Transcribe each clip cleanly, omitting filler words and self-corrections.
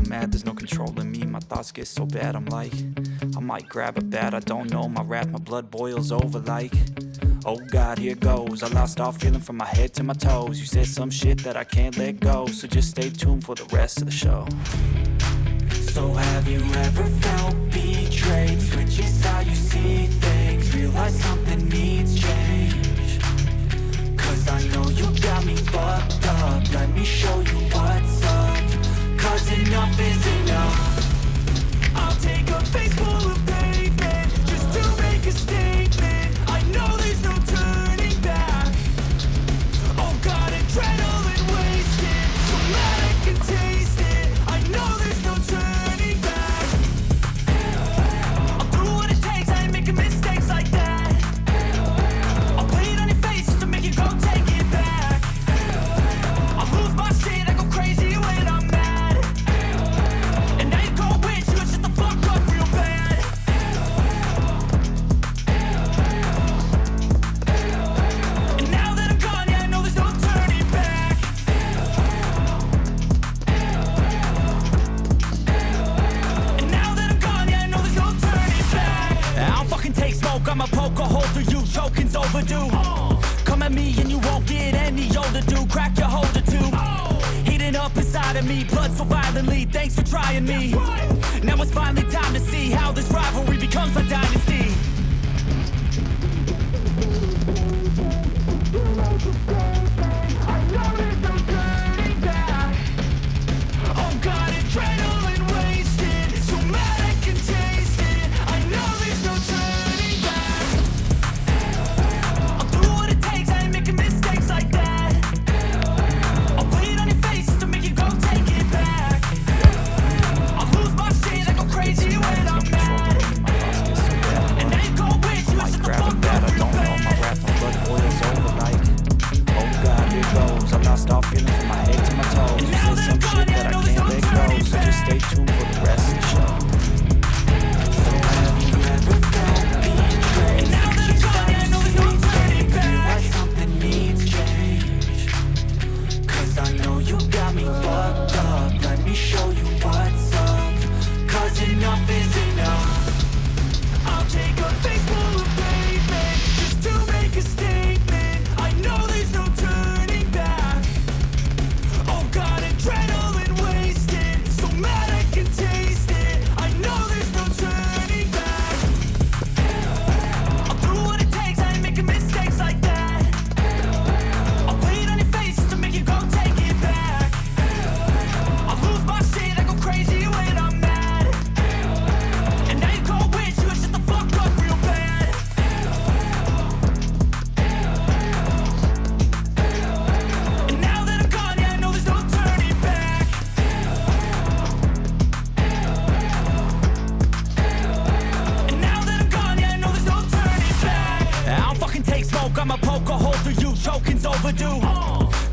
mad, there's no controlling me. My thoughts get so bad, I'm like, I might grab a bat, I don't know. My wrath, my blood boils over like, oh God, here goes. I lost all feeling from my head to my toes. You said some shit that I can't let go, so just stay tuned for the rest of the show. So have you ever felt betrayed? Switches how you see things, realize something needs change. Cause I know you got me fucked up, let me show you what's up. Cause enough is enough. I'll take a face full of pavement just to make a statement. I know there's no turning back. Oh God, adrenaline wasted, so mad I can taste it. I know there's no turning back. I'll do what it takes, I ain't making mistakes like that. I'll play it on your face just to make you go take it back. I'll lose my shit, I go crazy when I'm mad. And now you go wish you would shut the fuck up real bad. And now that I'm gone, yeah, I know there's no turning back. And now that I'm gone, yeah, I know there's no turning back. I don't fucking take smoke, I'ma poke a hole through you, choking's overdue. Come at me and you won't get any older, dude. Crack your holder too. Heating up inside of me, blood so violently. Thanks for trying me. Now it's finally time to see how this rivalry becomes a dynasty. Oh God, adrenaline wasted, so mad I can taste it. I know there's no turning back. I'll do what it takes, I ain't making mistakes like that. I'll play it on your face just to make you go take it back. I'll lose my shit, I go crazy when I'm mad. And now you go wish you would shut the fuck up real bad. My wrath, my blood boils over like, oh God, here goes. I lost all feeling from my head to my toes. You said some shit that I can't let go, so just stay tuned for the rest of the show. So have you ever felt betrayed? And now that I'm gone, yeah, I know there's no turning back. Why something needs change? Cause I know you got me fucked up, let me show you what's up. Cause enough is enough. I'll take a face full of pavement just to make a statement. I know there's no turning back. Oh God, adrenaline wasted, so mad I can taste it. I know there's no turning back. I'll do what it takes, I ain't making mistakes like that. I'll play it on your face just to make you go take it back. I'll lose my shit, I go crazy when I'm mad. And now you go wish you would shut the fuck up real bad. And now that I'm gone, yeah, I know there's no turning back. And now that I'm gone, yeah, I know there's no turning back. I don't fucking take smoke, I'ma poke a hole through you, choking's overdue.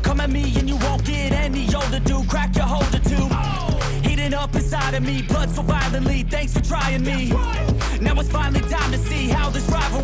Come at me and you won't get any older, dude. Crack your holder too. Heating up inside of me, blood so violently. Thanks for trying me. Now it's finally time to see how this rivalry